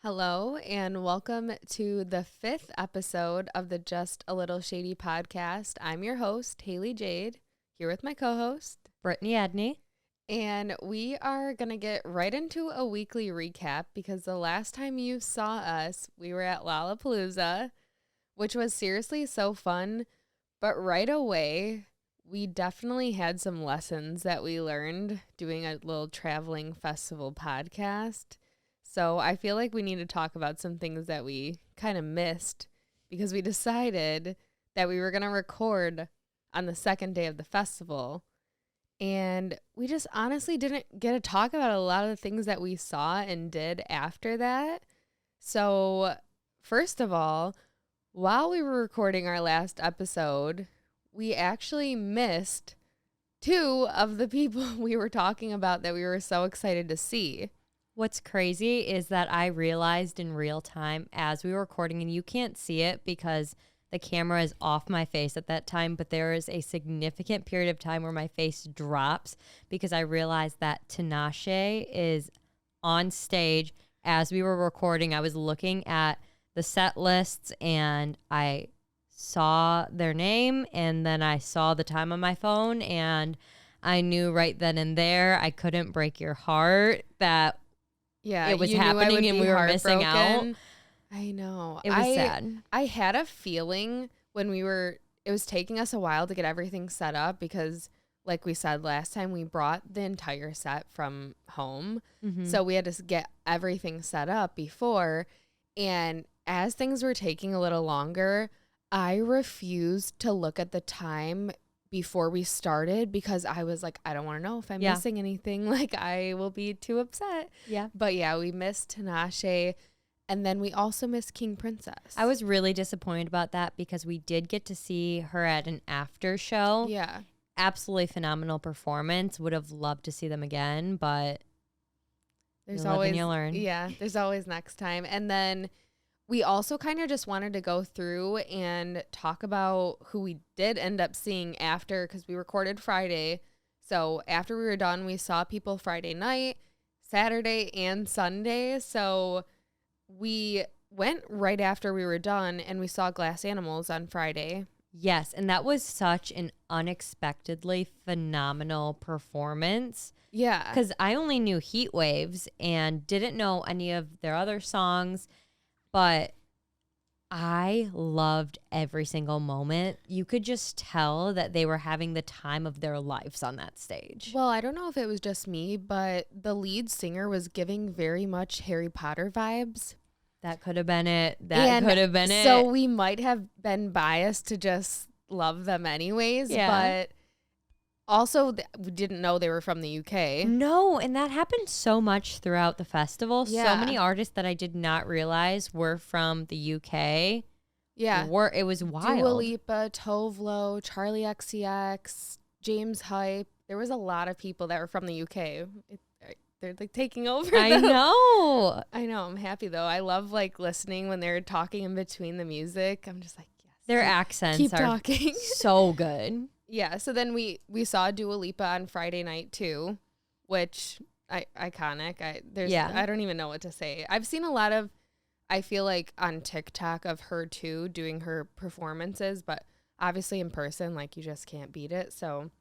Hello, and welcome to the 5th episode of the Just a Little Shady podcast. I'm your host, Hailie Jade, here with my co-host, Brittany Edney. And we are going to get right into a weekly recap because the last time you saw us, we were at Lollapalooza, which was seriously so fun. But right away, we definitely had some lessons that we learned doing a little traveling festival podcast. So I feel like we need to talk about some things that we kind of missed because we decided that we were going to record on the second day of the festival. And we just honestly didn't get to talk about a lot of the things that we saw and did after that. So first of all, while we were recording our last episode, we actually missed two of the people we were talking about that we were so excited to see. What's crazy is that I realized in real time as we were recording, and you can't see it because the camera is off my face at that time, but there is a significant period of time where my face drops because I realized that Tinashe is on stage as we were recording. I was looking at the set lists and I saw their name and then I saw the time on my phone and I knew right then and there I couldn't break your heart that it was happening and we were missing out. I know. It was sad. I had a feeling when it was taking us a while to get everything set up because like we said last time, we brought the entire set from home. Mm-hmm. So we had to get everything set up before. And as things were taking a little longer, I refused to look at the time before we started because I was like, I don't want to know if I'm missing anything. Like, I will be too upset. Yeah. But yeah, we missed Tinashe. And then we also missed King Princess. I was really disappointed about that because we did get to see her at an after show. Yeah. Absolutely phenomenal performance. Would have loved to see them again, but there's you live always, and you learn. Yeah, there's always next time. And then we also kind of just wanted to go through and talk about who we did end up seeing after because we recorded Friday. So after we were done, we saw people Friday night, Saturday, and Sunday. So we went right after we were done and we saw Glass Animals on Friday. Yes, and that was such an unexpectedly phenomenal performance. Yeah. Because I only knew Heat Waves and didn't know any of their other songs, but I loved every single moment. You could just tell that they were having the time of their lives on that stage. Well, I don't know if it was just me, but the lead singer was giving very much Harry Potter vibes. That could have been it. That could have been it. So we might have been biased to just love them anyways. Yeah. But also, we didn't know they were from the UK. No, and that happened so much throughout the festival. Yeah. So many artists that I did not realize were from the UK. Yeah. It was wild. Dua Lipa, Tovlo, Charlie XCX, James Hype. There was a lot of people that were from the UK. They're like taking over. I know. I'm happy though. I love like listening when they're talking in between the music. I'm just like, yes. Their accents keep are talking. So good. Yeah. So then we saw Dua Lipa on Friday night too, which iconic. I don't even know what to say. I've seen a lot of, I feel like on TikTok of her too doing her performances, but obviously in person, like you just can't beat it. So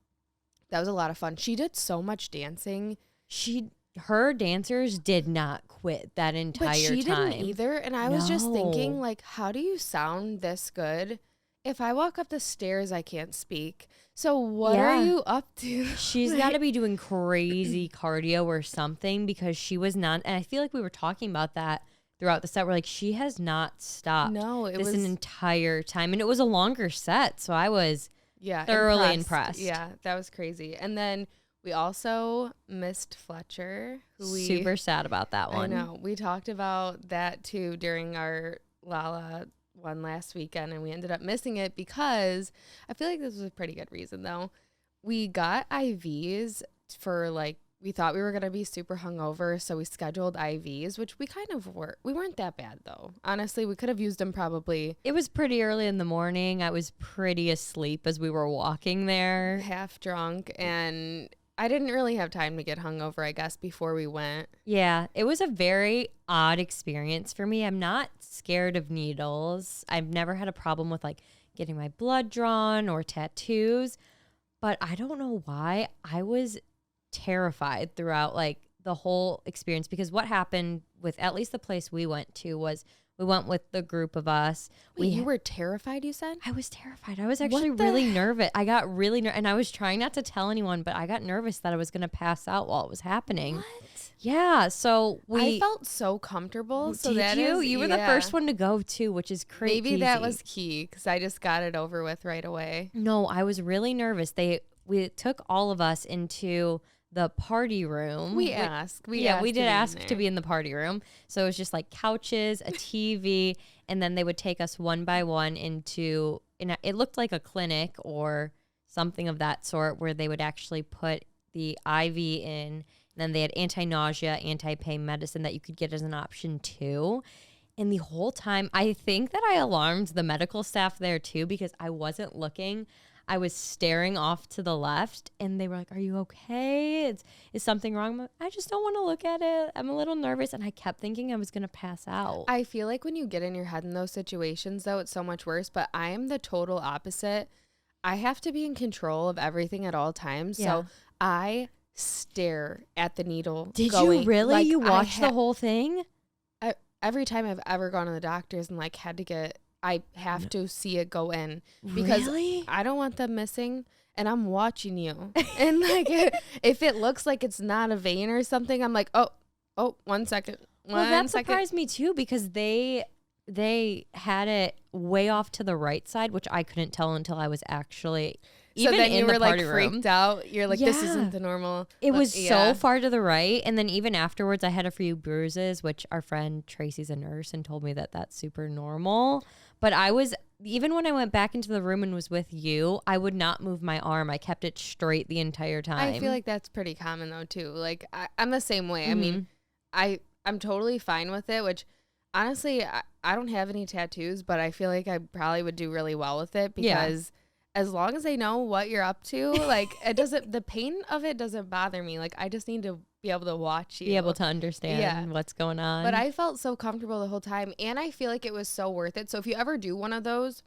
that was a lot of fun. She did so much dancing. Her dancers did not quit that entire time. But she didn't either. And I was just thinking, like, how do you sound this good? If I walk up the stairs, I can't speak. So what are you up to? She's got to be doing crazy cardio or something because she was not. And I feel like we were talking about that throughout the set. We're like, she has not stopped an entire time. And it was a longer set. So I was thoroughly impressed. Yeah, that was crazy. And then we also missed Fletcher. Super sad about that one. I know. We talked about that too during our Lala one last weekend, and we ended up missing it because I feel like this was a pretty good reason though. We got IVs for we thought we were going to be super hungover, so we scheduled IVs, which we kind of were. We weren't that bad though. Honestly, we could have used them probably. It was pretty early in the morning. I was pretty asleep as we were walking there. Half drunk, and I didn't really have time to get hungover, I guess, before we went. Yeah, it was a very odd experience for me. I'm not scared of needles. I've never had a problem with like getting my blood drawn or tattoos, but I don't know why I was terrified throughout like the whole experience, because what happened with at least the place we went to was we went with the group of us. Wait, you were terrified, you said? I was terrified. I was actually really nervous. I got really nervous, and I was trying not to tell anyone, but I got nervous that I was going to pass out while it was happening. What? Yeah, so I felt so comfortable. So did you were the first one to go too, which is crazy. Maybe that was key because I just got it over with right away. No, I was really nervous. We took all of us into the party room. We asked to be in the party room. So it was just like couches, a TV, and then they would take us one by one into, it looked like a clinic or something of that sort, where they would actually put the IV in, and then they had anti-nausea, anti-pain medicine that you could get as an option too. And the whole time, I think that I alarmed the medical staff there too, because I wasn't looking. I was staring off to the left, and they were like, "Are you okay? Is something wrong?" Like, I just don't want to look at it. I'm a little nervous, and I kept thinking I was going to pass out. I feel like when you get in your head in those situations, though, it's so much worse. But I am the total opposite. I have to be in control of everything at all times. Yeah. So I stare at the needle. Did you really? Like, you watched the whole thing? Every time I've ever gone to the doctors and like had to get, I have to see it go in because I don't want them missing, and I'm watching you. And like, if it looks like it's not a vein or something, I'm like, oh, 1 second. Well, that surprised me too, because they had it way off to the right side, which I couldn't tell until I was actually even then in you the were party like room. Freaked out. You're like, this isn't the normal. It was so far to the right, and then even afterwards, I had a few bruises, which our friend Tracy's a nurse and told me that that's super normal. But I was, even when I went back into the room and was with you, I would not move my arm. I kept it straight the entire time. I feel like that's pretty common though too. Like I'm the same way. I mean, I'm totally fine with it, which honestly, I don't have any tattoos, but I feel like I probably would do really well with it because as long as I know what you're up to, like the pain of it doesn't bother me. Like I just need to be able to watch you. Be able to understand what's going on. But I felt so comfortable the whole time, and I feel like it was so worth it. So if you ever do one of those,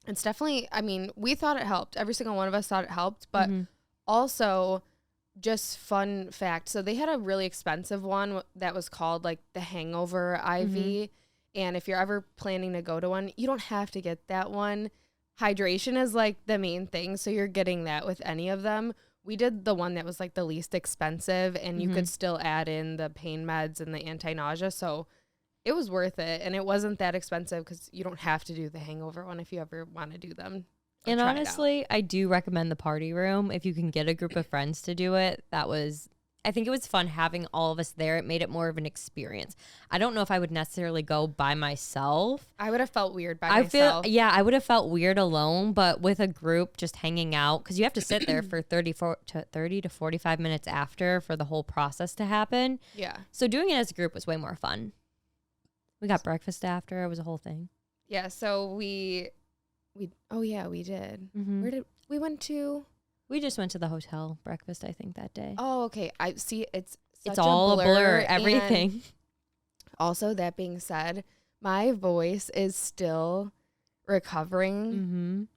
it's definitely, I mean, we thought it helped. Every single one of us thought it helped, but also just fun fact. So they had a really expensive one that was called like the Hangover IV. And if you're ever planning to go to one, you don't have to get that one. Hydration is like the main thing. So you're getting that with any of them. We did the one that was like the least expensive, and you could still add in the pain meds and the anti-nausea. So it was worth it. And it wasn't that expensive because you don't have to do the Hangover one if you ever want to do them. And honestly, I do recommend the party room. If you can get a group of friends to do it, I think it was fun having all of us there. It made it more of an experience. I don't know if I would necessarily go by myself. I would have felt weird by myself. I would have felt weird alone, but with a group just hanging out, because you have to sit there for 30 to 45 minutes after for the whole process to happen. Yeah. So doing it as a group was way more fun. We got breakfast after. It was a whole thing. Yeah, so we did. Where did we went to? We just went to the hotel breakfast, I think, that day. Oh, okay. I see. It's all a blur. Everything. And also, that being said, my voice is still recovering.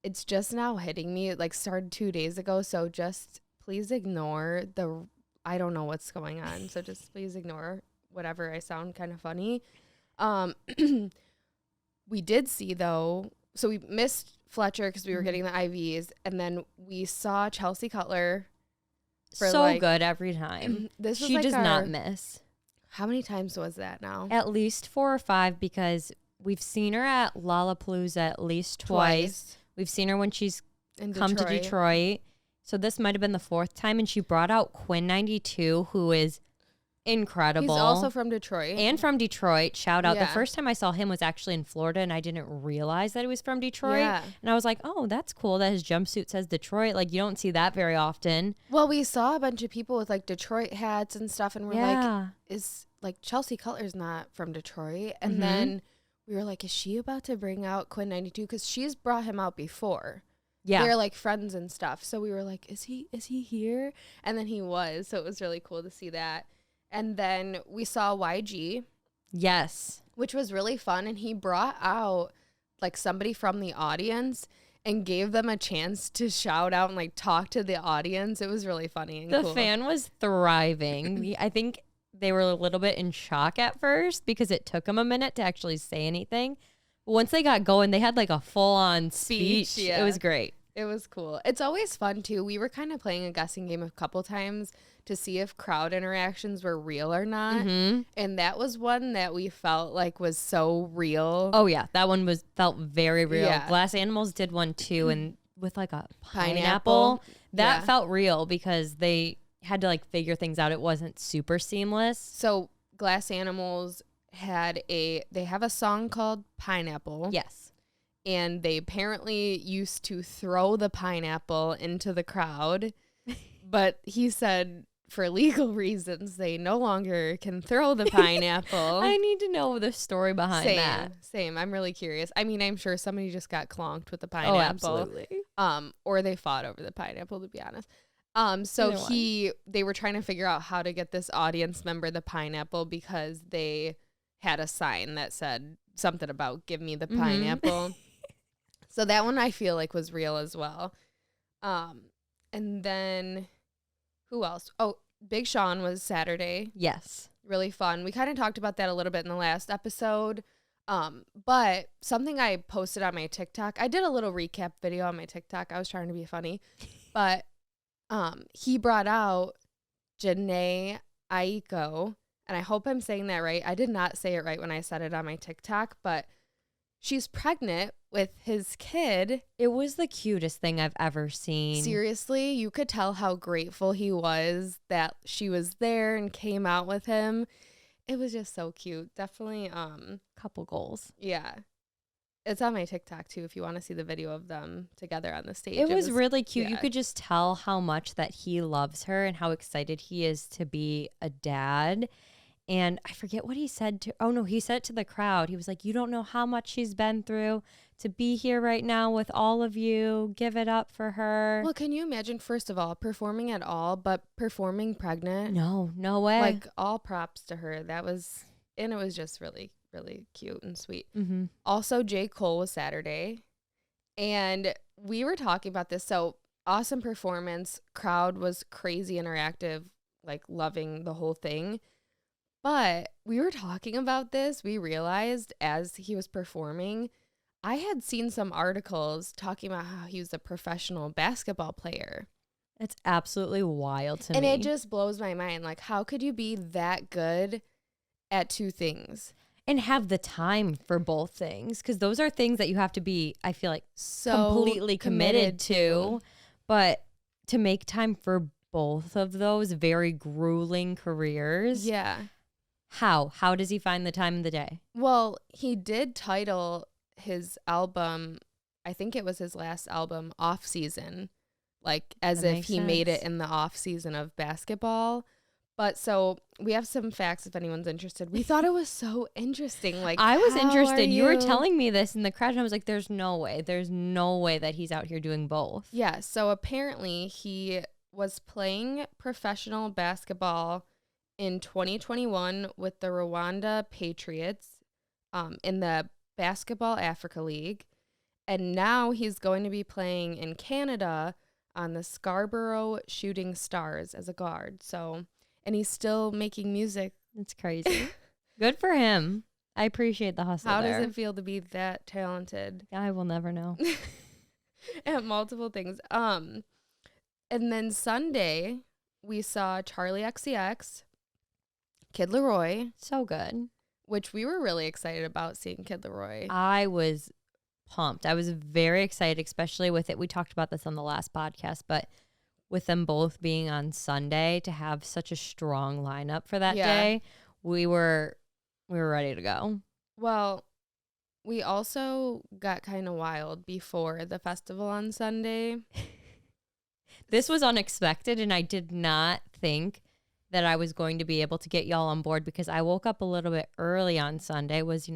It's just now hitting me. It like started 2 days ago. So just please ignore I don't know what's going on. So just please ignore whatever I sound kind of funny. We did see though. So we missed Fletcher because we were getting the IVs, and then we saw Chelsea Cutler. So good every time. She does not miss. How many times was that now? At least 4 or 5, because we've seen her at Lollapalooza at least twice. We've seen her when she's come to Detroit. So this might have been the 4th time, and she brought out Quinn 92, who is incredible. He's also from Detroit. And from Detroit. Shout out. Yeah. The first time I saw him was actually in Florida, and I didn't realize that he was from Detroit. Yeah. And I was like, oh, that's cool that his jumpsuit says Detroit. Like, you don't see that very often. Well, we saw a bunch of people with like Detroit hats and stuff, and we're like, is like Chelsea Cutler's not from Detroit. And then we were like, is she about to bring out Quinn 92? Because she's brought him out before. Yeah. They're like friends and stuff. So we were like, is he here? And then he was. So it was really cool to see that. And then we saw YG. Yes. Which was really fun. And he brought out like somebody from the audience and gave them a chance to shout out and like talk to the audience. It was really funny and The cool. fan was thriving. I think they were a little bit in shock at first because it took them a minute to actually say anything. But once they got going, they had like a full-on speech. Yeah. It was great. It was cool. It's always fun too. We were kind of playing a guessing game a couple times to see if crowd interactions were real or not. Mm-hmm. And that was one that we felt like was so real. Oh yeah, that one felt very real. Yeah. Glass Animals did one too, and with like a pineapple. That felt real because they had to like figure things out. It wasn't super seamless. So Glass Animals they have a song called Pineapple. Yes. And they apparently used to throw the pineapple into the crowd. But he said for legal reasons, they no longer can throw the pineapple. I need to know the story behind that. Same. I'm really curious. I mean, I'm sure somebody just got clonked with the pineapple. Oh, absolutely. Or they fought over the pineapple, to be honest. So they were trying to figure out how to get this audience member the pineapple because they had a sign that said something about give me the pineapple. So that one I feel like was real as well. And then who else? Oh, Big Sean was Saturday. Yes. Really fun. We kind of talked about that a little bit in the last episode. But something I posted on my TikTok, I did a little recap video on my TikTok. I was trying to be funny. But he brought out Janae Aiko, and I hope I'm saying that right. I did not say it right when I said it on my TikTok, but she's pregnant with his kid. It was the cutest thing I've ever seen. Seriously, you could tell how grateful he was that she was there and came out with him. It was just so cute. Definitely Couple goals. Yeah. It's on my TikTok too if you want to see the video of them together on the stage. It was really cute. Yeah. You could just tell how much that he loves her and how excited he is to be a dad. And I forget what he said he said it to the crowd. He was like, you don't know how much she's been through to be here right now with all of you. Give it up for her. Well, can you imagine, first of all, performing at all, but performing pregnant? No way. Like, all props to her. It was just really, really cute and sweet. Mm-hmm. Also, J. Cole was Saturday. And we were talking about this. So, awesome performance. Crowd was crazy interactive, like loving the whole thing. But we were talking about this. We realized as he was performing, I had seen some articles talking about how he was a professional basketball player. It's absolutely wild to me. And it just blows my mind. Like, how could you be that good at two things? And have the time for both things. Because those are things that you have to be, I feel like, So completely committed to. But to make time for both of those very grueling careers. Yeah. How does he find the time of the day? Well, he did title his album, I think it was his last album, Off Season, like as That if makes he made it sense. in the off season of basketball. But so we have some facts if anyone's interested. We thought it was so interesting. Like, I was how interested. are You were telling me this in the crowd, and I was like, there's no way. There's no way that he's out here doing both. Yeah, so apparently he was playing professional basketball in 2021 with the Rwanda Patriots in the Basketball Africa League. And now he's going to be playing in Canada on the Scarborough Shooting Stars as a guard. So, and he's still making music. It's crazy. Good for him. I appreciate the hustle. How there. does it feel to be that talented I will never know. at multiple things? And then Sunday, we saw Charlie XCX, Kid Laroi, So good. which we were really excited about seeing Kid Laroi. I was pumped. I was very excited, especially with it. We talked about this on the last podcast, but with them both being on Sunday to have such a strong lineup for that day, we were ready to go. Well, we also got kind of wild before the festival on Sunday. This was unexpected, and I did not think that I was going to be able to get y'all on board because I woke up a little bit early on Sunday. It was,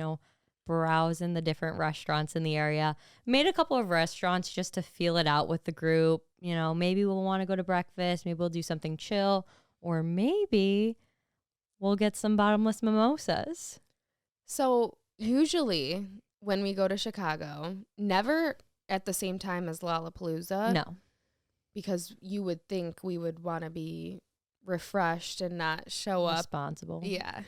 browsing the different restaurants in the area. Made a couple of restaurants just to feel it out with the group. You know, maybe we'll want to go to breakfast. Maybe we'll do something chill. Or maybe we'll get some bottomless mimosas. So usually when we go to Chicago, never at the same time as Lollapalooza. No. Because you would think we would want to be refreshed and not show up. Responsible. Yeah.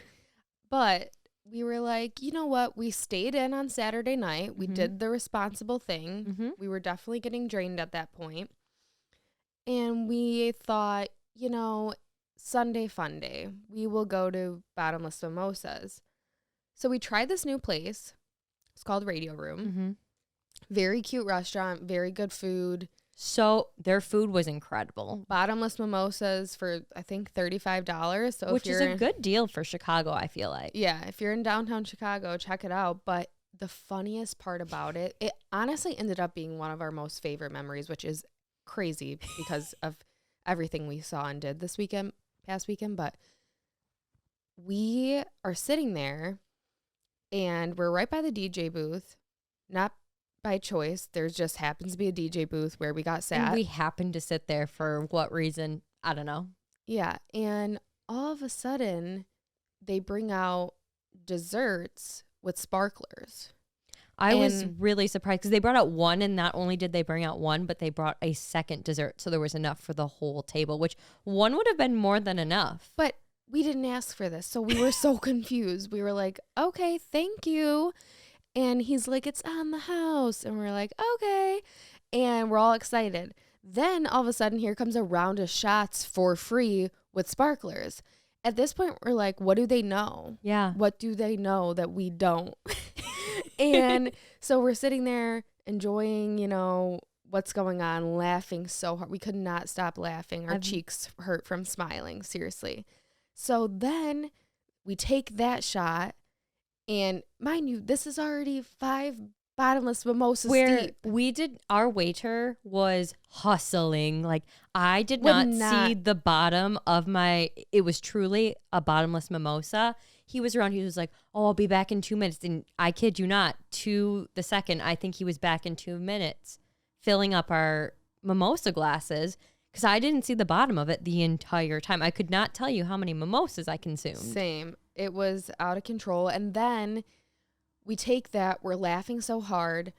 But we were like, you know what? We stayed in on Saturday night. We did the responsible thing. We were definitely getting drained at that point. And we thought, you know, Sunday fun day. We will go to Bottomless Mimosas. So we tried this new place. It's called Radio Room. Very cute restaurant. Very good food. So their food was incredible. Bottomless mimosas for, I think, $35. So which is a good deal for Chicago, I feel like. Yeah, if you're in downtown Chicago, check it out. But the funniest part about it, it honestly ended up being one of our most favorite memories, which is crazy because of everything we saw and did this past weekend. But we are sitting there and we're right by the DJ booth, not by choice. There just happens to be a DJ booth where we got sat. And we happened to sit there for what reason? I don't know. Yeah. And all of a sudden, they bring out desserts with sparklers. I was really surprised because they brought out one, and not only did they bring out one, but they brought a second dessert. So there was enough for the whole table, which one would have been more than enough. But we didn't ask for this. So we were so confused. We were like, okay, thank you. And he's like, it's on the house. And we're like, okay. And we're all excited. Then all of a sudden, here comes a round of shots for free with sparklers. At this point, we're like, what do they know? Yeah. What do they know that we don't? And so we're sitting there enjoying, you know, what's going on, laughing so hard. We could not stop laughing. Our cheeks hurt from smiling, seriously. So then we take that shot. And mind you, this is already 5 bottomless mimosas deep. Our waiter was hustling. Like, I did not see the bottom of it was truly a bottomless mimosa. He was around, he was like, oh, I'll be back in 2 minutes. And I kid you not, to the second, I think he was back in 2 minutes, filling up our mimosa glasses. Because I didn't see the bottom of it the entire time. I could not tell you how many mimosas I consumed. Same. It was out of control. And then we take that. We're laughing so hard.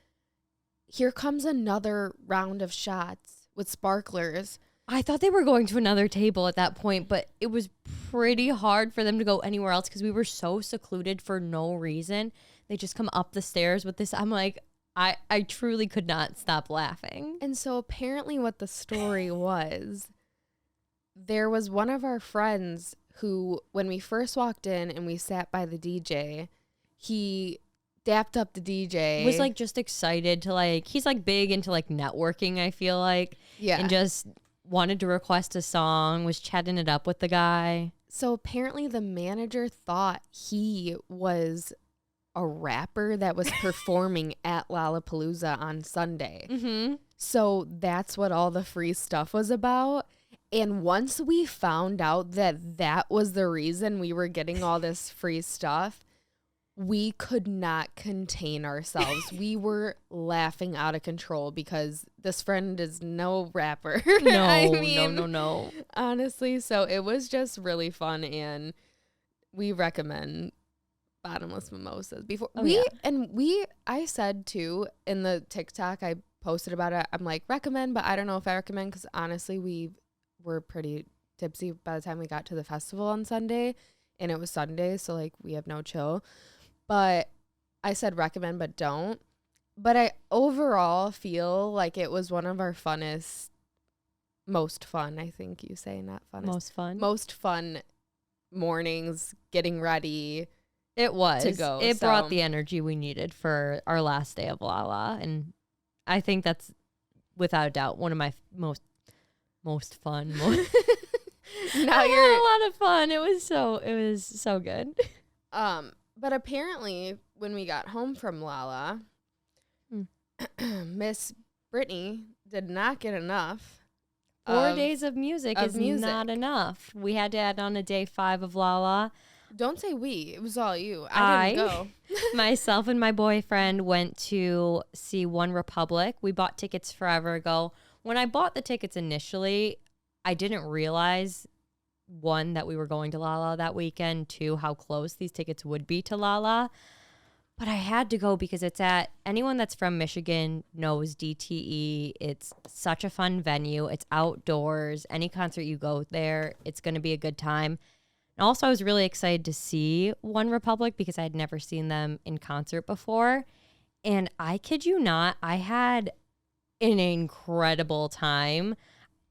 Here comes another round of shots with sparklers. I thought they were going to another table at that point, but it was pretty hard for them to go anywhere else because we were so secluded for no reason. They just come up the stairs with this. I'm like, I truly could not stop laughing. And so apparently what the story was, there was one of our friends who, when we first walked in and we sat by the DJ, he dapped up the DJ. Was like just excited to like, he's like big into like networking, I feel like. Yeah. And just wanted to request a song, was chatting it up with the guy. So apparently the manager thought he was a rapper that was performing at Lollapalooza on Sunday. Mm-hmm. So that's what all the free stuff was about. And once we found out that that was the reason we were getting all this free stuff, we could not contain ourselves. We were laughing out of control because this friend is no rapper. No. Honestly, so it was just really fun, and we recommend bottomless mimosas before I said too in the TikTok I posted about it, I'm like, recommend, but I don't know if I recommend, because honestly we were pretty tipsy by the time we got to the festival on Sunday, and it was Sunday, so like we have no chill. But I said recommend but don't. But I overall feel like it was one of our most fun, I think you say, not funnest. Most fun mornings getting ready. It was. To go. It brought the energy we needed for our last day of Lala. And I think that's, without a doubt, one of my most fun. Now I had a lot of fun. It was so good. But apparently, when we got home from Lala, Miss Brittany did not get enough. 4 days of music is not enough. We had to add on a day 5 of Lala. Don't say we. It was all you. I didn't go. Myself and my boyfriend went to see One Republic. We bought tickets forever ago. When I bought the tickets initially, I didn't realize, one, that we were going to Lala that weekend, two, how close these tickets would be to Lala. But I had to go because it's at, anyone that's from Michigan knows DTE. It's such a fun venue. It's outdoors. Any concert you go there, it's going to be a good time. And also, I was really excited to see One Republic because I had never seen them in concert before. And I kid you not, I had an incredible time.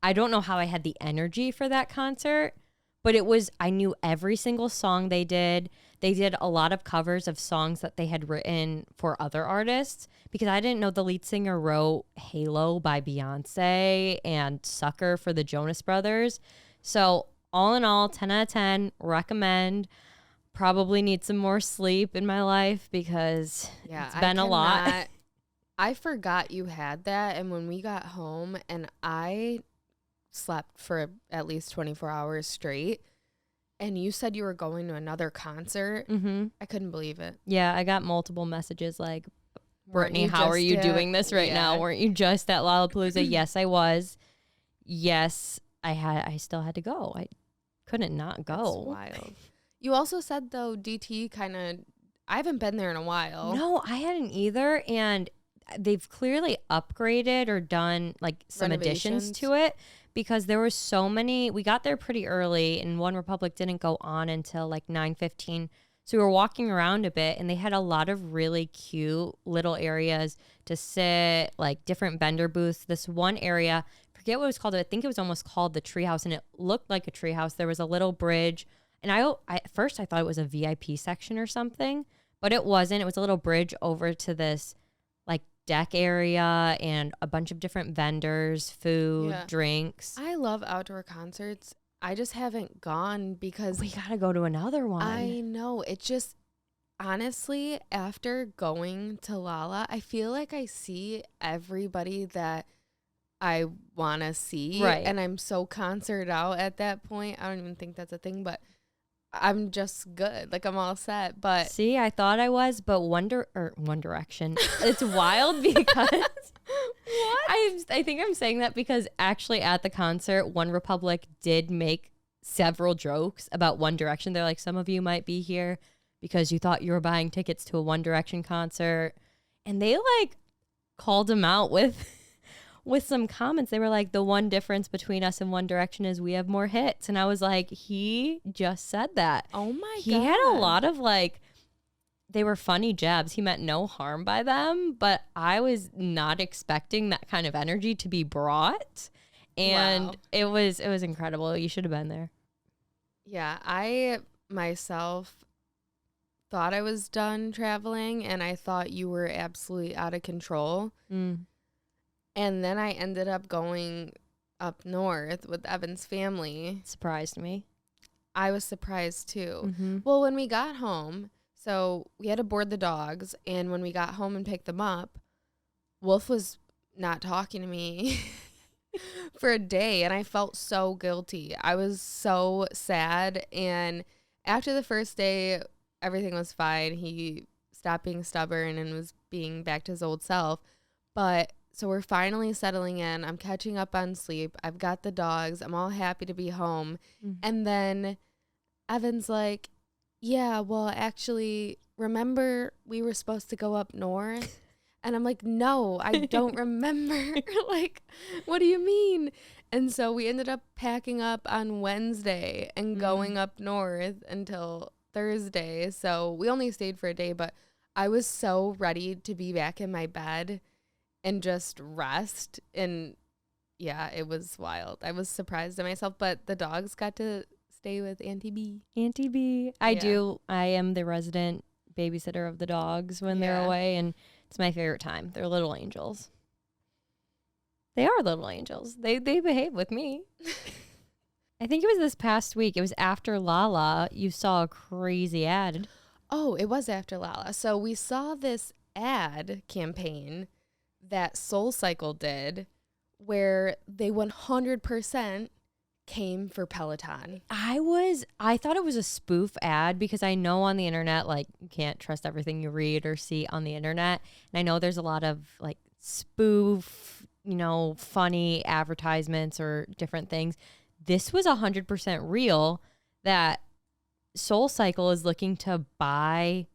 I don't know how I had the energy for that concert, but it was, I knew every single song they did. They did a lot of covers of songs that they had written for other artists because I didn't know the lead singer wrote Halo by Beyonce and Sucker for the Jonas Brothers. So all in all, 10 out of 10, recommend. Probably need some more sleep in my life because it's been a lot. I forgot you had that. And when we got home and I slept for at least 24 hours straight, and you said you were going to another concert, I couldn't believe it. Yeah, I got multiple messages like, Brittany, how are you doing this right now? Weren't you just at Lollapalooza? Yes, I was. Yes, I still had to go. I couldn't not go. That's wild. You also said, though, DT kind of, I haven't been there in a while. No, I hadn't either. And they've clearly upgraded or done like some additions to it because there were so many. We got there pretty early and One Republic didn't go on until like 9:15. So we were walking around a bit and they had a lot of really cute little areas to sit, like different vendor booths. This one area, forget what it was called. I think it was almost called the Treehouse, and it looked like a treehouse. There was a little bridge. And I at first I thought it was a VIP section or something, but it wasn't. It was a little bridge over to this like deck area and a bunch of different vendors, food, drinks. I love outdoor concerts. I just haven't gone because we got to go to another one. I know. It just, honestly, after going to Lala, I feel like I see everybody that I want to see. Right. And I'm so concert out at that point. I don't even think that's a thing, but I'm just good. Like, I'm all set. But see, I thought I was, but One Direction. It's wild because I think I'm saying that because actually at the concert, One Republic did make several jokes about One Direction. They're like, some of you might be here because you thought you were buying tickets to a One Direction concert. And they like called him out with some comments. They were like, the one difference between us and One Direction is we have more hits. And I was like, he just said that. Oh my God. He had a lot of like, they were funny jabs. He meant no harm by them, but I was not expecting that kind of energy to be brought. And it was incredible. You should have been there. Yeah, I myself thought I was done traveling and I thought you were absolutely out of control. And then I ended up going up north with Evan's family. Surprised me. I was surprised too. Well, when we got home, so we had to board the dogs. And when we got home and picked them up, Wolf was not talking to me for a day. And I felt so guilty. I was so sad. And after the first day, everything was fine. He stopped being stubborn and was being back to his old self. But so we're finally settling in. I'm catching up on sleep. I've got the dogs. I'm all happy to be home. And then Evan's like, yeah, well, actually, remember we were supposed to go up north? And I'm like, no, I don't remember. Like, what do you mean? And so we ended up packing up on Wednesday and going up north until Thursday. So we only stayed for a day, but I was so ready to be back in my bed and just rest. And yeah, it was wild. I was surprised at myself, but the dogs got to stay with Auntie B. Auntie B. I am the resident babysitter of the dogs when they're away, and it's my favorite time. They're little angels. They are little angels. They behave with me. I think it was this past week. It was after Lala. You saw a crazy ad. Oh, it was after Lala. So we saw this ad campaign that SoulCycle did where they 100% came for Peloton. I thought it was a spoof ad because I know on the internet, like, you can't trust everything you read or see on the internet. And I know there's a lot of like spoof, funny advertisements or different things. This was 100% real, that SoulCycle is looking to buy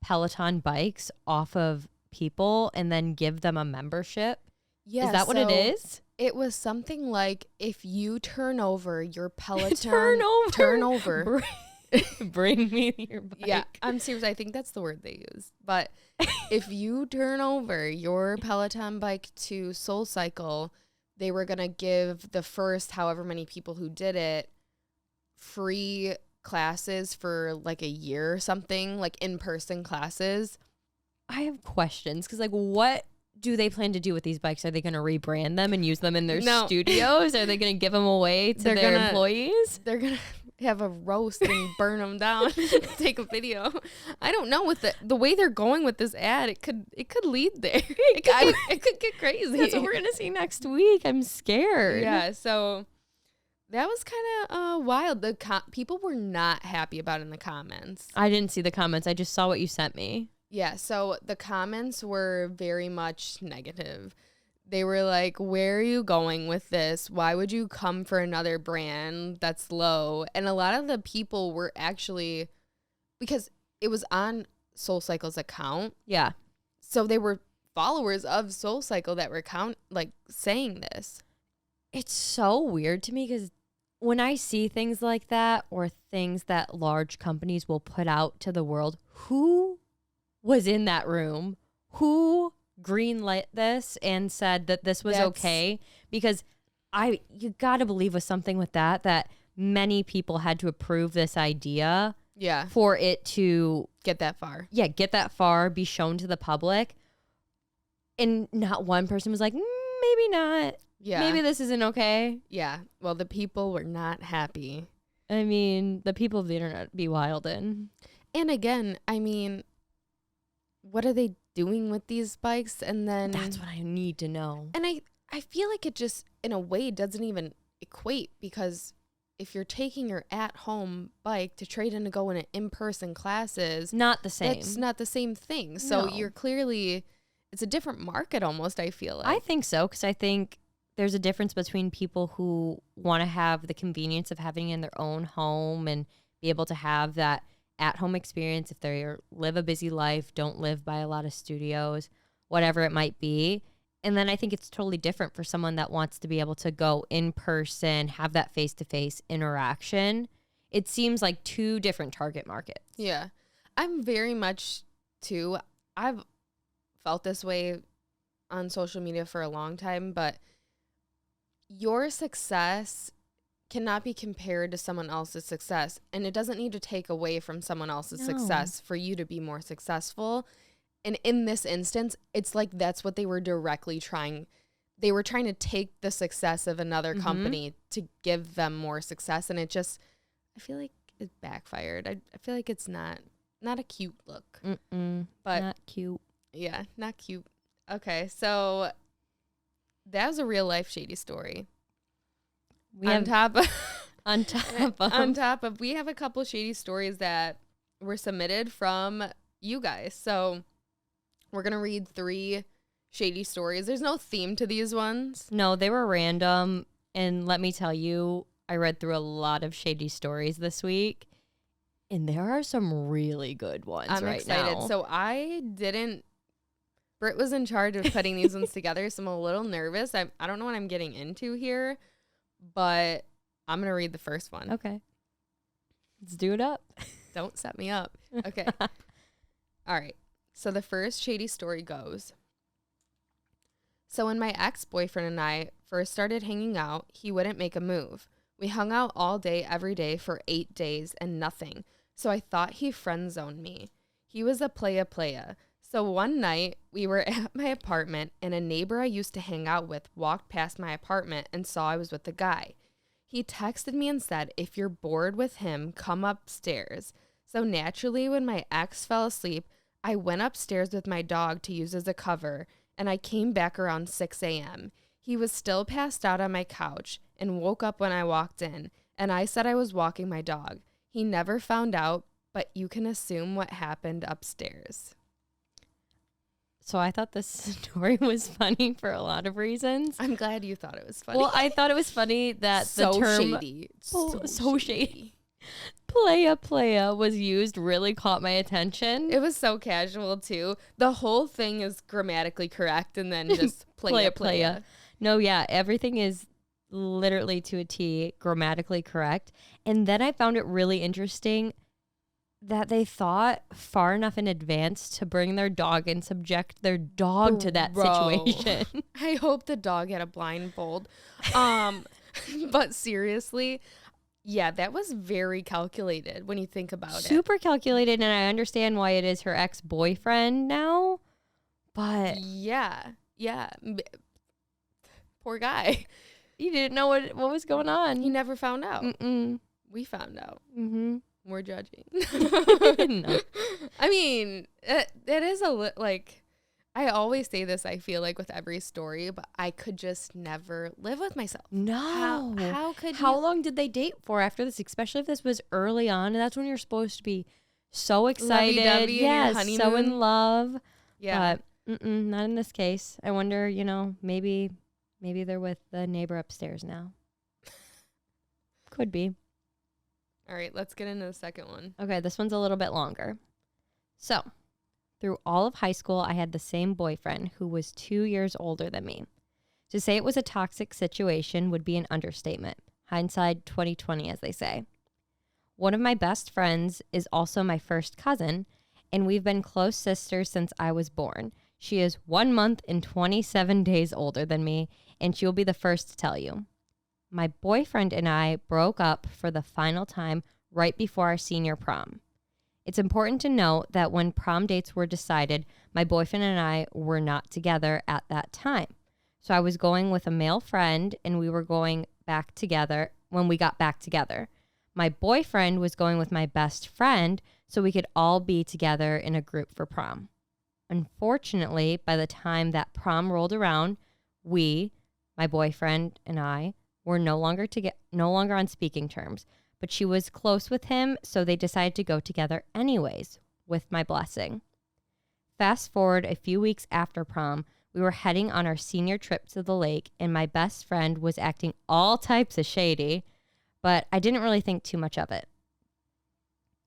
Peloton bikes off of people and then give them a membership. Yeah, is that what it is? It was something like, if you turn over your Peloton, turn over. Bring me your bike. Yeah, I'm serious. I think that's the word they use. But if you turn over your Peloton bike to SoulCycle, they were going to give the first however many people who did it free classes for like a year or something, like in-person classes. I have questions because, like, what do they plan to do with these bikes? Are they going to rebrand them and use them in their studios? Are they going to give them away to their employees? They're going to have a roast and burn them down, take a video. I don't know. With the way they're going with this ad, it could lead there. It could get crazy. That's what we're going to see next week. I'm scared. Yeah, so that was kind of wild. People were not happy about it in the comments. I didn't see the comments. I just saw what you sent me. Yeah, so the comments were very much negative. They were like, where are you going with this? Why would you come for another brand that's low? And a lot of the people were actually, because it was on SoulCycle's account. Yeah. So they were followers of SoulCycle that were saying this. It's so weird to me because when I see things like that, or things that large companies will put out to the world, who was in that room? Who greenlit this and said that this was okay? Because you got to believe with something with that many people had to approve this idea. Yeah. For it to get that far. Yeah, get that far, be shown to the public. And not one person was like, maybe not. Yeah. Maybe this isn't okay. Yeah. Well, the people were not happy. I mean, the people of the internet be wildin'. And again, I mean, what are they doing with these bikes? And then that's what I need to know. And I feel like it just, in a way, doesn't even equate, because if you're taking your at-home bike to trade in to go in in-person classes, not the same. It's not the same thing. So you're clearly, it's a different market almost, I feel like. I think so, because I think there's a difference between people who want to have the convenience of having it in their own home and be able to have that at-home experience if they live a busy life, don't live by a lot of studios, whatever it might be. And then I think it's totally different for someone that wants to be able to go in person, have that face-to-face interaction. It seems like two different target markets. Yeah. I'm very much, too, I've felt this way on social media for a long time, but your success cannot be compared to someone else's success, and it doesn't need to take away from someone else's success for you to be more successful. And in this instance, it's like that's what they were directly trying. They were trying to take the success of another company to give them more success, and it just, I feel like it backfired. I feel like it's not a cute look. But not cute. Yeah, not cute. Okay, so that was a real life Shady story. We have we have a couple Shady stories that were submitted from you guys. So we're going to read 3 Shady stories. There's no theme to these ones. No, they were random. And let me tell you, I read through a lot of Shady stories this week, and there are some really good ones. I'm excited. Now. So Britt was in charge of putting these ones together, so I'm a little nervous. I don't know what I'm getting into here, but I'm going to read the first one. Okay. Let's do it up. Don't set me up. Okay. All right. So the first Shady story goes. So when my ex-boyfriend and I first started hanging out, he wouldn't make a move. We hung out all day, every day for 8 days and nothing. So I thought he friend-zoned me. He was a playa. So one night we were at my apartment and a neighbor I used to hang out with walked past my apartment and saw I was with a guy. He texted me and said, if you're bored with him, come upstairs. So naturally, when my ex fell asleep, I went upstairs with my dog to use as a cover, and I came back around 6 a.m. He He was still passed out on my couch and woke up when I walked in, and I said I was walking my dog. He never found out, but you can assume what happened upstairs. So I thought this story was funny for a lot of reasons. I'm glad you thought it was funny. Well, I thought it was funny that so the term shady. so shady. Playa was used really caught my attention. It was so casual too. The whole thing is grammatically correct, and then just playa. No, yeah, everything is literally to a T grammatically correct. And then I found it really interesting that they thought far enough in advance to bring their dog and subject their dog to that situation. I hope the dog had a blindfold. But seriously, yeah, that was very calculated when you think about it. Super calculated, and I understand why it is her ex-boyfriend now, but yeah. Poor guy. He didn't know what was going on. He never found out. Mm-mm. We found out. Mm-hmm. We're judging. No. I mean, it is like, I always say this, I feel like, with every story, but I could just never live with myself. No. How could How you? long did they date for after this? Especially if this was early on, and that's when you're supposed to be so excited. Lovey-dovey in your Yes, so honeymoon. in love. Yeah. But not in this case. I wonder, maybe they're with the neighbor upstairs now. Could be. All right, let's get into the second one. Okay, this one's a little bit longer. So, through all of high school, I had the same boyfriend who was 2 years older than me. To say it was a toxic situation would be an understatement. Hindsight 2020, as they say. One of my best friends is also my first cousin, and we've been close sisters since I was born. She is 1 month and 27 days older than me, and she will be the first to tell you. My boyfriend and I broke up for the final time right before our senior prom. It's important to note that when prom dates were decided, my boyfriend and I were not together at that time. So I was going with a male friend, and we were going back together when we got back together. My boyfriend was going with my best friend, so we could all be together in a group for prom. Unfortunately, by the time that prom rolled around, my boyfriend and I, were no longer on speaking terms, but she was close with him, so they decided to go together anyways, with my blessing. Fast forward a few weeks after prom, we were heading on our senior trip to the lake, and my best friend was acting all types of shady, but I didn't really think too much of it.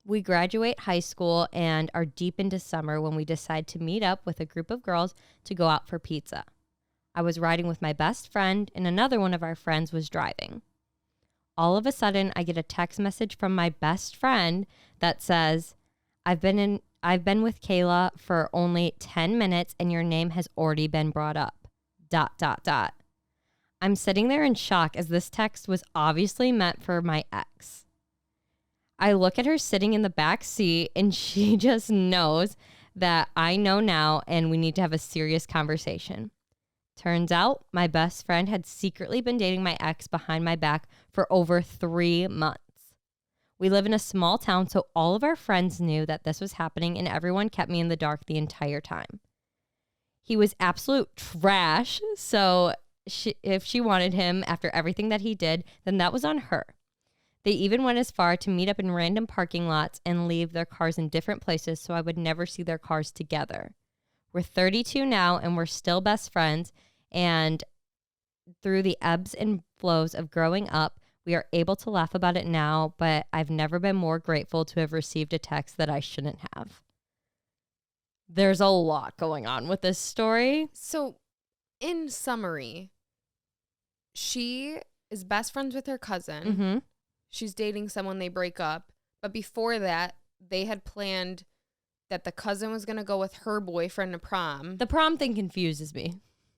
We graduate high school and are deep into summer when we decide to meet up with a group of girls to go out for pizza. I was riding with my best friend, and another one of our friends was driving. All of a sudden, I get a text message from my best friend that says, I've been with Kayla for only 10 minutes and your name has already been brought up. ... I'm sitting there in shock as this text was obviously meant for my ex. I look at her sitting in the back seat, and she just knows that I know now and we need to have a serious conversation. Turns out my best friend had secretly been dating my ex behind my back for over 3 months. We live in a small town, so all of our friends knew that this was happening, and everyone kept me in the dark the entire time. He was absolute trash, so if she wanted him after everything that he did, then that was on her. They even went as far to meet up in random parking lots and leave their cars in different places so I would never see their cars together. We're 32 now, and we're still best friends, and through the ebbs and flows of growing up, we are able to laugh about it now, but I've never been more grateful to have received a text that I shouldn't have. There's a lot going on with this story. So, in summary, she is best friends with her cousin. Mm-hmm. She's dating someone, they break up. But before that, they had planned that the cousin was going to go with her boyfriend to prom. The prom thing confuses me.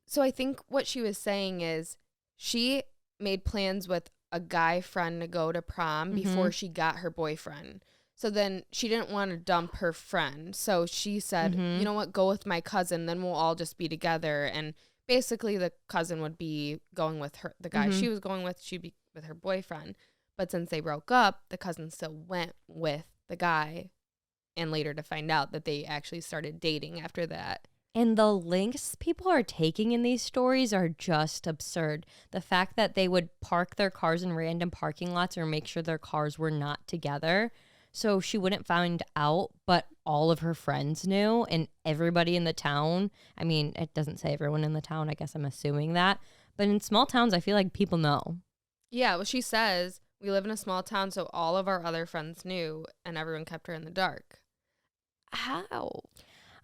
So I think what she was saying is she made plans with a guy friend to go to prom before she got her boyfriend. So then she didn't want to dump her friend. So she said, you know what, go with my cousin, then we'll all just be together. And basically the cousin would be going with her, the guy she was going with, she'd be with her boyfriend. But since they broke up, the cousin still went with the guy, and later to find out that they actually started dating after that. And the lengths people are taking in these stories are just absurd. The fact that they would park their cars in random parking lots or make sure their cars were not together so she wouldn't find out, but all of her friends knew and everybody in the town. I mean, it doesn't say everyone in the town. I guess I'm assuming that. But in small towns, I feel like people know. Yeah, well, she says, we live in a small town, so all of our other friends knew, and everyone kept her in the dark. How?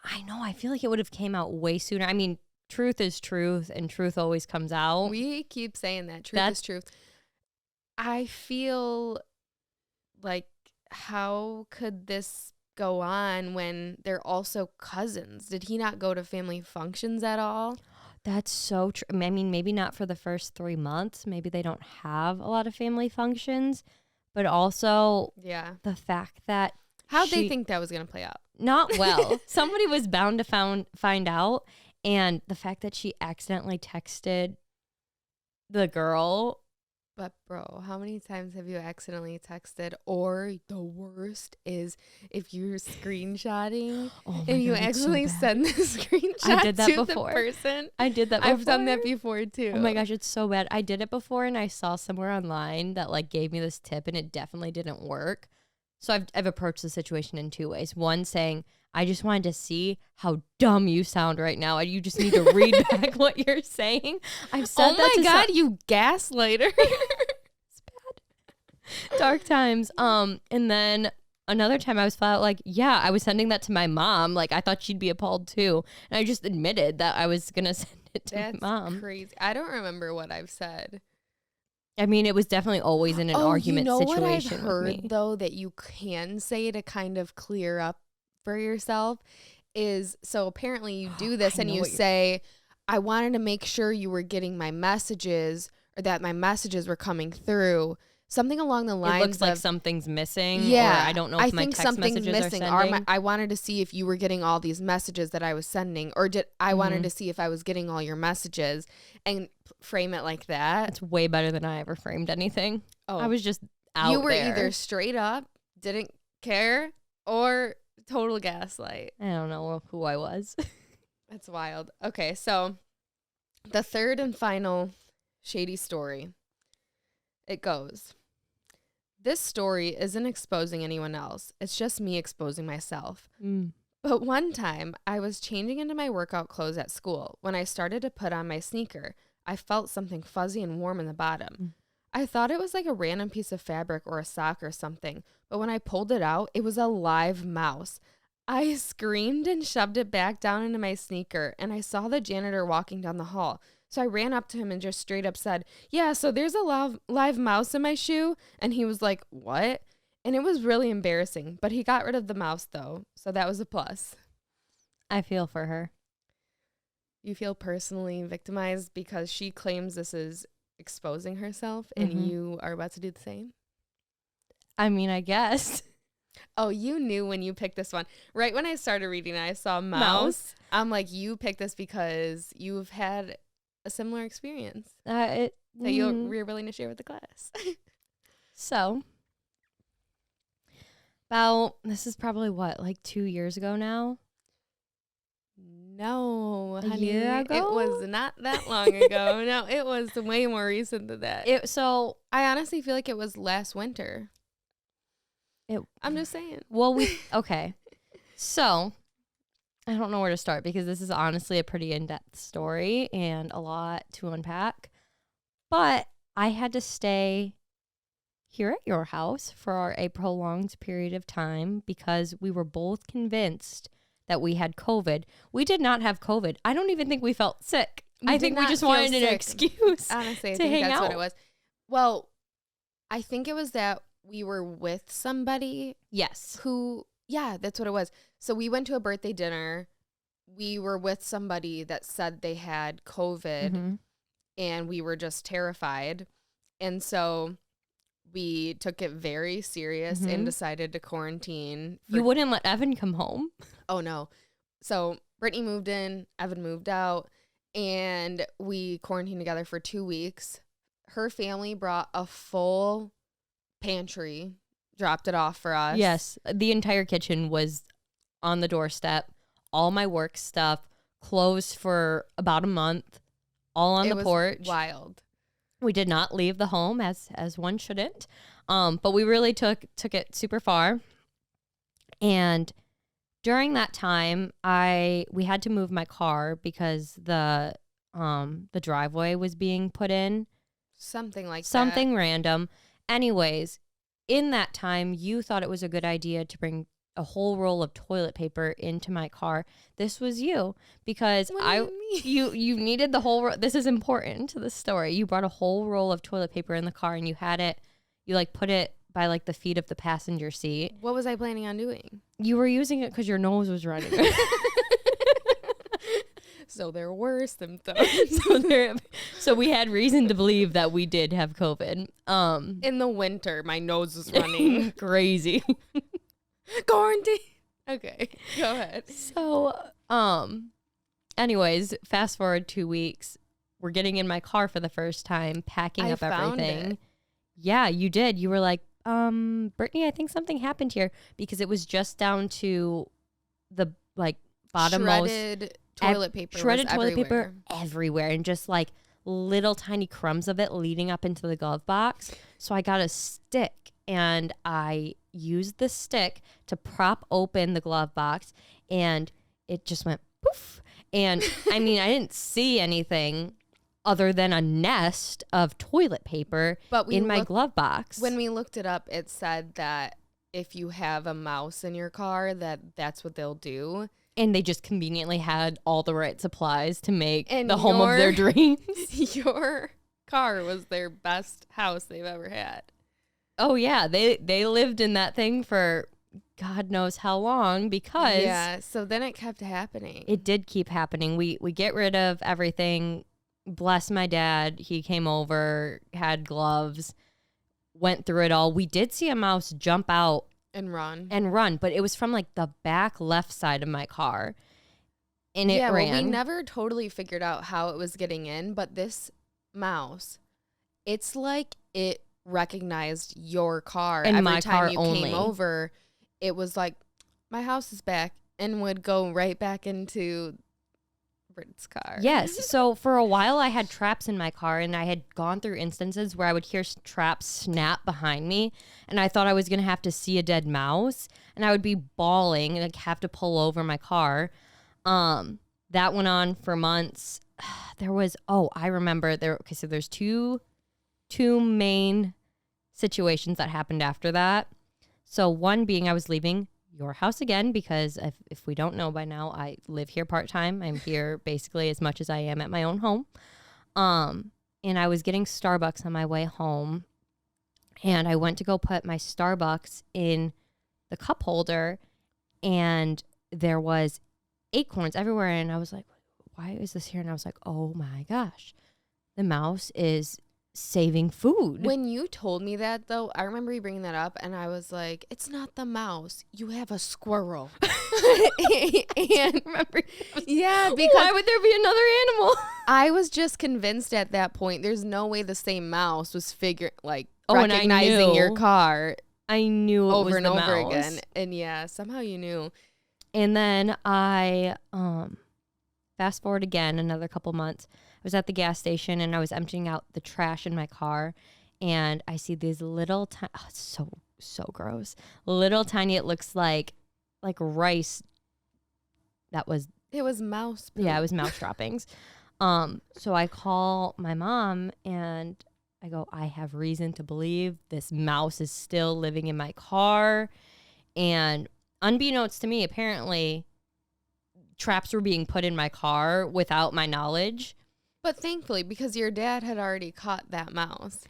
I know. I feel like it would have came out way sooner. I mean, truth is truth, and truth always comes out. We keep saying that. Truth is truth. I feel like, how could this go on when they're also cousins? Did he not go to family functions at all? That's so true. I mean, maybe not for the first 3 months. Maybe they don't have a lot of family functions. But also, the fact that how'd they think that was going to play out? Not well. Somebody was bound to find out. And the fact that she accidentally texted the girl. But bro, how many times have you accidentally texted? Or the worst is if you're screenshotting and you accidentally send the screenshot to the person. I did that before. I've done that before too. Oh my gosh, it's so bad. I did it before and I saw somewhere online that like gave me this tip and it definitely didn't work. So I've approached the situation in 2 ways. One, saying, I just wanted to see how dumb you sound right now. And you just need to read back what you're saying. I've said that to you gaslighter. It's bad. Dark times. And then another time I was flat out like, yeah, I was sending that to my mom. Like, I thought she'd be appalled too. And I just admitted that I was going to send it to my mom. That's crazy. I don't remember what I've said. I mean, it was definitely always in an argument situation. What I've heard, though, that you can say to kind of clear up for yourself is, so apparently you do this and you say, I wanted to make sure you were getting my messages or that my messages were coming through. Something along the lines of... It looks like something's missing. Yeah. Or I don't know if my text messages are sending. I wanted to see if you were getting all these messages that I was sending, or I wanted to see if I was getting all your messages, and frame it like that. It's way better than I ever framed anything. Oh, I was just out You were there. Either straight up, didn't care, or total gaslight. I don't know who I was. That's wild. Okay, so the third and final Shady story. It goes... This story isn't exposing anyone else. It's just me exposing myself. But one time, I was changing into my workout clothes at school. When I started to put on my sneaker, I felt something fuzzy and warm in the bottom. I thought it was like a random piece of fabric or a sock or something. But when I pulled it out, it was a live mouse. I screamed and shoved it back down into my sneaker, and I saw the janitor walking down the hall. So I ran up to him and just straight up said, yeah, so there's a live mouse in my shoe. And he was like, what? And it was really embarrassing. But he got rid of the mouse, though. So that was a plus. I feel for her. You feel personally victimized because she claims this is exposing herself and you are about to do the same? I mean, I guess. Oh, you knew when you picked this one. Right when I started reading it, I saw mouse. I'm like, you picked this because you've had a similar experience that you're willing to share with the class. So, this is probably like 2 years ago now? No, honey. A year ago? It was not that long ago. No, it was way more recent than that. So, I honestly feel like it was last winter. I'm just saying. Well, okay. So, I don't know where to start because this is honestly a pretty in-depth story and a lot to unpack. But I had to stay here at your house for a prolonged period of time because we were both convinced that we had COVID. We did not have COVID. I don't even think we felt sick. I think we just wanted an excuse. Honestly, I think that's what it was. Well, I think it was that we were with somebody. Yes. Yeah, that's what it was. So we went to a birthday dinner. We were with somebody that said they had COVID and we were just terrified. And so we took it very serious and decided to quarantine. You wouldn't let Evan come home? Oh, no. So Brittany moved in, Evan moved out, and we quarantined together for 2 weeks. Her family brought a full pantry, dropped it off for us. Yes. The entire kitchen was on the doorstep. All my work stuff, closed for about a month, all on the porch. Wild. We did not leave the home as one shouldn't. But we really took it super far. And during that time, we had to move my car because the driveway was being put in. Something random. Anyways, in that time, you thought it was a good idea to bring a whole roll of toilet paper into my car. This was you, because you needed the whole this is important to the story. You brought a whole roll of toilet paper in the car, and you had it, you like put it by like the feet of the passenger seat. What was I planning on doing? You were using it because your nose was running. So there were symptoms. So we had reason to believe that we did have COVID. In the winter, my nose was running crazy. Quarantine. Okay, go ahead. So, anyways, fast forward 2 weeks. We're getting in my car for the first time, packing up everything. Yeah, you did. You were like, Brittany, I think something happened here, because it was just down to the like bottommost. Shredded toilet paper everywhere, and just like little tiny crumbs of it leading up into the glove box. So I got a stick, and I used the stick to prop open the glove box, and it just went poof. And I mean, I didn't see anything other than a nest of toilet paper in my glove box. When we looked it up, it said that if you have a mouse in your car, that's what they'll do. And they just conveniently had all the right supplies to make the home of their dreams. Your car was their best house they've ever had. Oh, yeah. They lived in that thing for God knows how long, because... Yeah, so then it kept happening. It did keep happening. We get rid of everything. Bless my dad. He came over, had gloves, went through it all. We did see a mouse jump out and run, but it was from like the back left side of my car, and it ran. Well, we never totally figured out how it was getting in, but this mouse, it's like it recognized your car and every my time car you only. Came over. It was like, my house is back, and would go right back into Britt's car. Yes. So for a while I had traps in my car, and I had gone through instances where I would hear traps snap behind me, and I thought I was going to have to see a dead mouse, and I would be bawling and like have to pull over my car. That went on for months. I remember so there's two main situations that happened after that. So one being, I was leaving your house again, because if we don't know by now, I live here part-time. I'm here basically as much as I am at my own home. And I was getting Starbucks on my way home, and I went to go put my Starbucks in the cup holder, and there was acorns everywhere, and I was like, why is this here? And I was like, oh my gosh, the mouse is saving food. When you told me that, though, I remember you bringing that up, and I was like, it's not the mouse, you have a squirrel. And remember, yeah, because why would there be another animal? I was just convinced at that point there's no way the same mouse was recognizing and I knew. your car. I knew it over was and the over mouse. again, and yeah, somehow you knew. And then I fast forward again another couple months. I was at the gas station, and I was emptying out the trash in my car, and I see these little it's so gross. Little tiny, it looks like rice. It was mouse poop. Yeah, it was mouse droppings. So I call my mom, and I go, I have reason to believe this mouse is still living in my car. And unbeknownst to me, apparently traps were being put in my car without my knowledge. But thankfully, because your dad had already caught that mouse.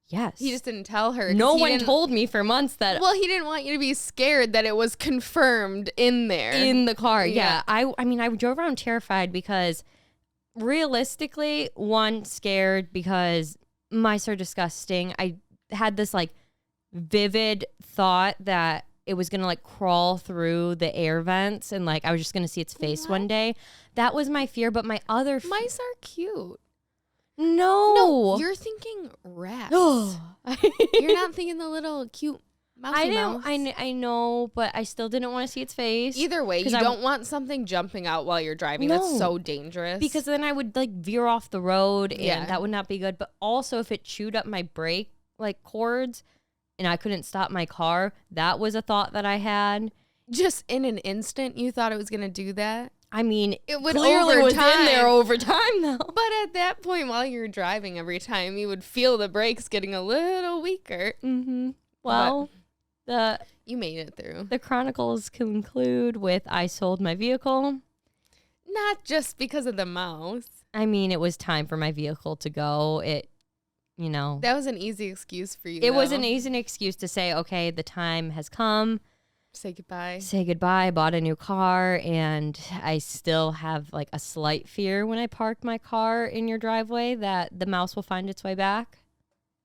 Yes. He just didn't tell her. No one told me for months that. Well, he didn't want you to be scared that it was confirmed in there. In the car, yeah. I mean, I drove around terrified, because realistically, one, scared because mice are disgusting. I had this like vivid thought that it was going to like crawl through the air vents, and like I was just going to see its face one day. That was my fear. But my other mice are cute. No, you're thinking rats. You're not thinking the little cute Mousy mouse. I know, but I still didn't want to see its face. Either way, you don't want something jumping out while you're driving. No, that's so dangerous. Because then I would like veer off the road and that would not be good. But also if it chewed up my brake like cords and I couldn't stop my car, that was a thought that I had. Just in an instant, you thought it was going to do that? I mean, it would clearly over was time. In there over time though. But at that point, while you're driving every time, you would feel the brakes getting a little weaker. Mm-hmm. Well, you made it through. The chronicles conclude with I sold my vehicle. Not just because of the mouse. I mean, it was time for my vehicle to go. That was an easy excuse for you. It was an easy excuse to say, okay, the time has come. Say goodbye. Say goodbye. Bought a new car, and I still have like a slight fear when I park my car in your driveway that the mouse will find its way back.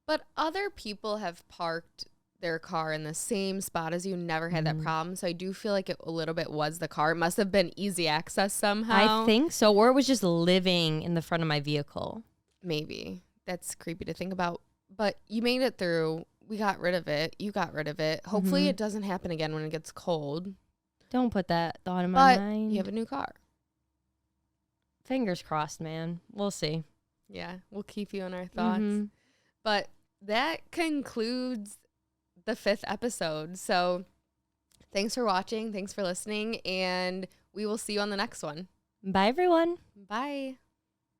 But other people have parked their car in the same spot as you, never had that problem. So I do feel like it a little bit was the car. It must have been easy access somehow. I think so. Or it was just living in the front of my vehicle. Maybe. That's creepy to think about. But you made it through. We got rid of it. You got rid of it. Hopefully it doesn't happen again when it gets cold. Don't put that thought in my mind. You have a new car. Fingers crossed, man. We'll see. Yeah, we'll keep you in our thoughts. But that concludes the 5th episode. So thanks for watching. Thanks for listening. And we will see you on the next one. Bye, everyone. Bye.